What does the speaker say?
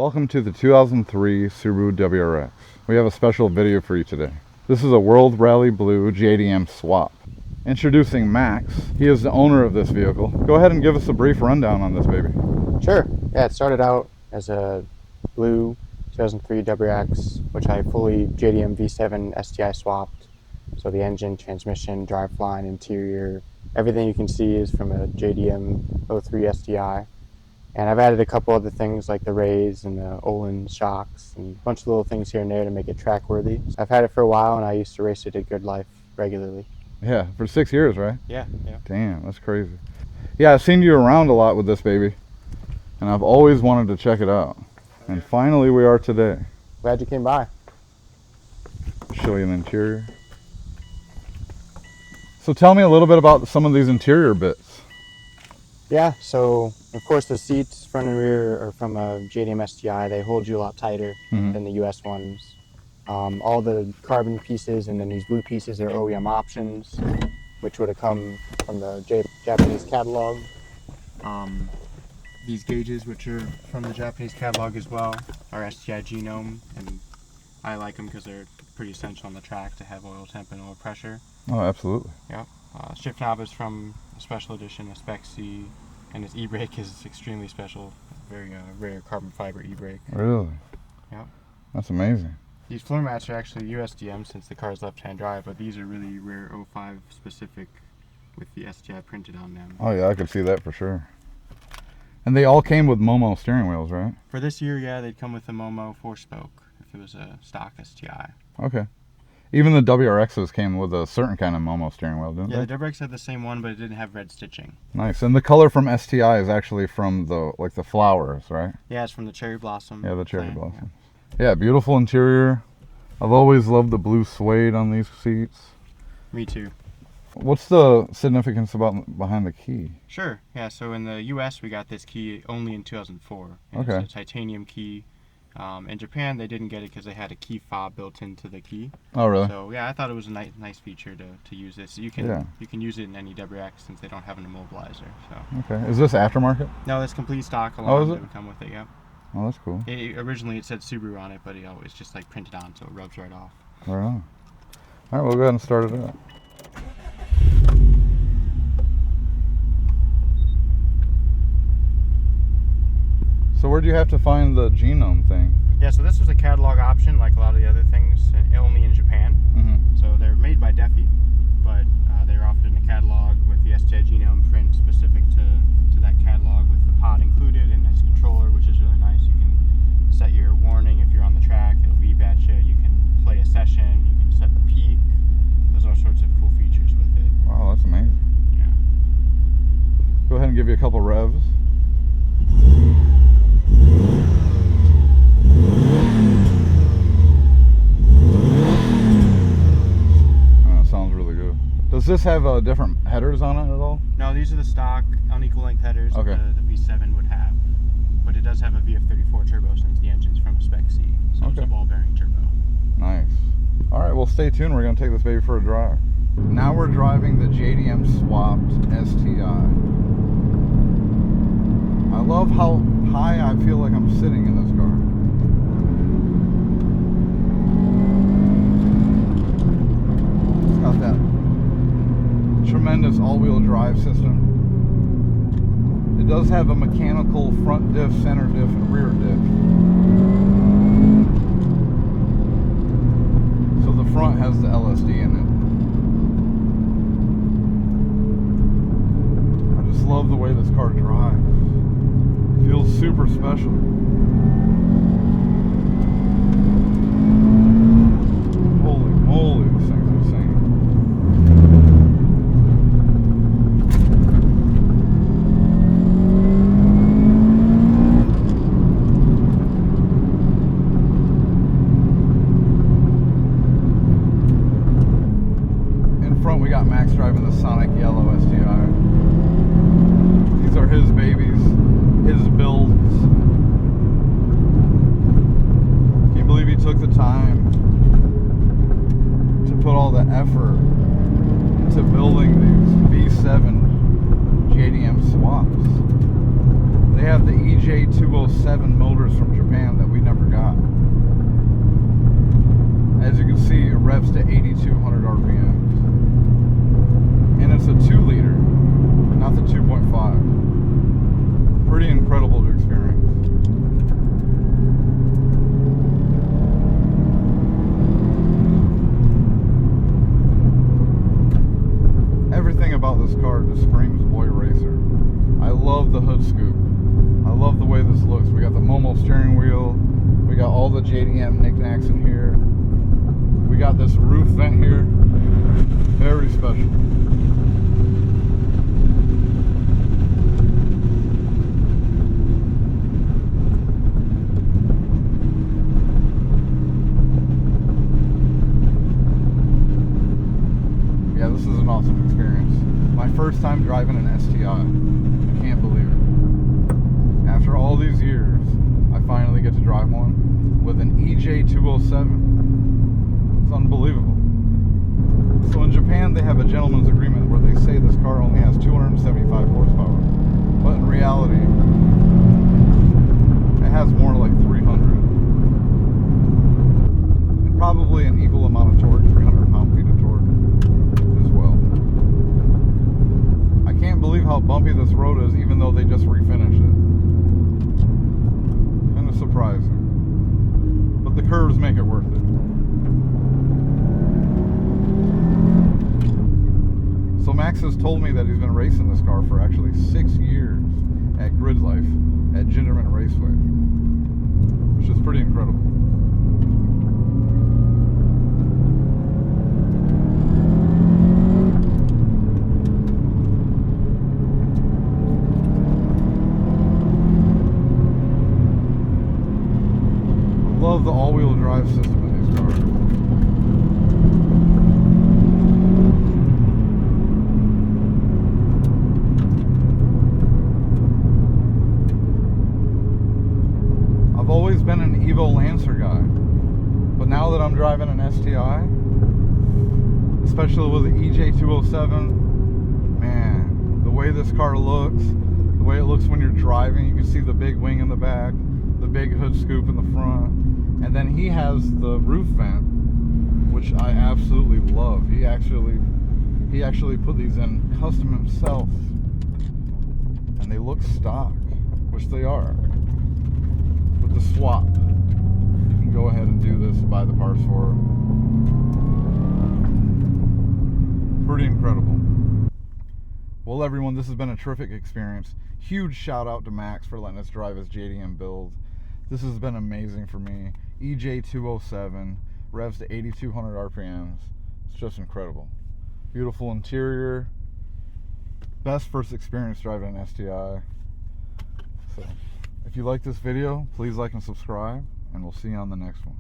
Welcome to the 2003 Subaru WRX. We have a special video for you today. This is a World Rally Blue JDM swap. Introducing Max. He is the owner of this vehicle. Go ahead and give us a brief rundown on this baby. Sure. Yeah, it started out as a blue 2003 WRX, which I fully JDM V7 STi swapped. So the engine, transmission, driveline, interior, everything you can see is from a JDM-03 STi. And I've added a couple other things like the rays and the Olin shocks and a bunch of little things here and there to make it track worthy. I've had it for a while and I used to race it at Good Life regularly. Yeah, for 6 years, right? Yeah. Damn, that's crazy. Yeah, I've seen you around a lot with this baby, and I've always wanted to check it out. And finally we are today. Glad you came by. Show you the interior. So tell me a little bit about some of these interior bits. Yeah, so of course the seats, front and rear, are from a JDM STi. They hold you a lot tighter than the US ones. All the carbon pieces and then these blue pieces are OEM options, which would have come from the Japanese catalog. These gauges, which are from the Japanese catalog as well, are STi genome, and I like them because they're pretty essential on the track to have oil temp and oil pressure. Oh, absolutely. Yeah. Shift knob is from a special edition, a Spec C, and its e-brake is extremely special, very rare carbon fiber e-brake. Really? Yeah. That's amazing. These floor mats are actually USDM since the car's left-hand drive, but these are really rare 05 specific with the STi printed on them. Oh yeah, I could see that for sure. And they all came with Momo steering wheels, right? For this year, yeah, they'd come with the Momo 4-spoke if it was a stock STi. Okay. Even the WRXs came with a certain kind of Momo steering wheel, didn't they? Yeah, the WRX had the same one, but it didn't have red stitching. Nice. And the color from STi is actually from the flowers, right? Yeah, it's from the cherry blossom. Yeah, the cherry plant, blossom. Yeah, beautiful interior. I've always loved the blue suede on these seats. Me too. What's the significance behind the key? Sure. Yeah, so in the US, we got this key only in 2004. Okay. It's a titanium key. In Japan, they didn't get it because they had a key fob built into the key. Oh, really? So yeah, I thought it was a nice feature to use this. You can use it in any WRX since they don't have an immobilizer. So. Okay. Is this aftermarket? No, it's complete stock. Alarm that would come with it. Yeah. Oh, that's cool. Originally, it said Subaru on it, but it's just like printed on, so it rubs right off. Right on. All right, we'll go ahead and start it up. So where'd you have to find the genome thing? Yeah, so this was a catalog option like a lot of the other things, and only in Japan. So they're made by Defi, but they're offered in a catalog with the STi genome print specific to that catalog with the pod included and this controller, which is really nice. You can set your warning if you're on the track, it'll beep at you. You can play a session, you can set the peak. There's all sorts of cool features with it. Wow, that's amazing. Yeah. Go ahead and give you a couple revs. Sounds really good. Does this have different headers on it at all? No, these are the stock unequal length headers that the V7 would have. But it does have a VF34 turbo since the engine's from a Spec C. So it's a ball bearing turbo. Nice. All right, well stay tuned. We're going to take this baby for a drive. Now we're driving the JDM swapped STi. I love how high I feel like I'm sitting in this car. Got that tremendous all-wheel drive system. It does have a mechanical front diff, center diff, and rear diff. So the front has the LSD in it. I just love the way this car drives. It feels super special. Holy moly, this thing's insane. We got Max driving the Sonic Yellow STi. These are his babies, his builds. Can you believe he took the time to put all the effort into building these V7 JDM swaps? They have the EJ207 motors from Japan revs to 8,200 RPMs. And it's a 2-liter, not the 2.5. Pretty incredible to experience. Everything about this car just screams boy racer. I love the hood scoop. I love the way this looks. We got the Momo steering wheel. We got all the JDM knickknacks in here. We got this roof vent here. Very special. Yeah, this is an awesome experience. My first time driving an STi. I can't believe it. After all these years, I finally get to drive one with an EJ207. It's unbelievable. So in Japan, they have a gentleman's agreement where they say this car only has 275 horsepower. But in reality, it has more like 300. And probably an equal amount of torque, 300 pound-feet of torque as well. I can't believe how bumpy this road is, even though they just refinished it. Kind of surprising. But the curves make it worth it. So Max has told me that he's been racing this car for actually 6 years at Grid Life at Gingerman Raceway, which is pretty incredible. I love the all-wheel drive system in these cars. I've always been an Evo Lancer guy, but now that I'm driving an STi, especially with the EJ207, man, the way this car looks, the way it looks when you're driving, you can see the big wing in the back, the big hood scoop in the front, and then he has the roof vent, which I absolutely love. He actually put these in custom himself, and they look stock, which they are. With the swap, you can go ahead and do this, buy the parts for it. Pretty incredible. Well, everyone, this has been a terrific experience. Huge shout out to Max for letting us drive his JDM build. This has been amazing for me. EJ207, revs to 8,200 RPMs. It's just incredible. Beautiful interior. Best first experience driving an STi. So, if you like this video, please like and subscribe, and we'll see you on the next one.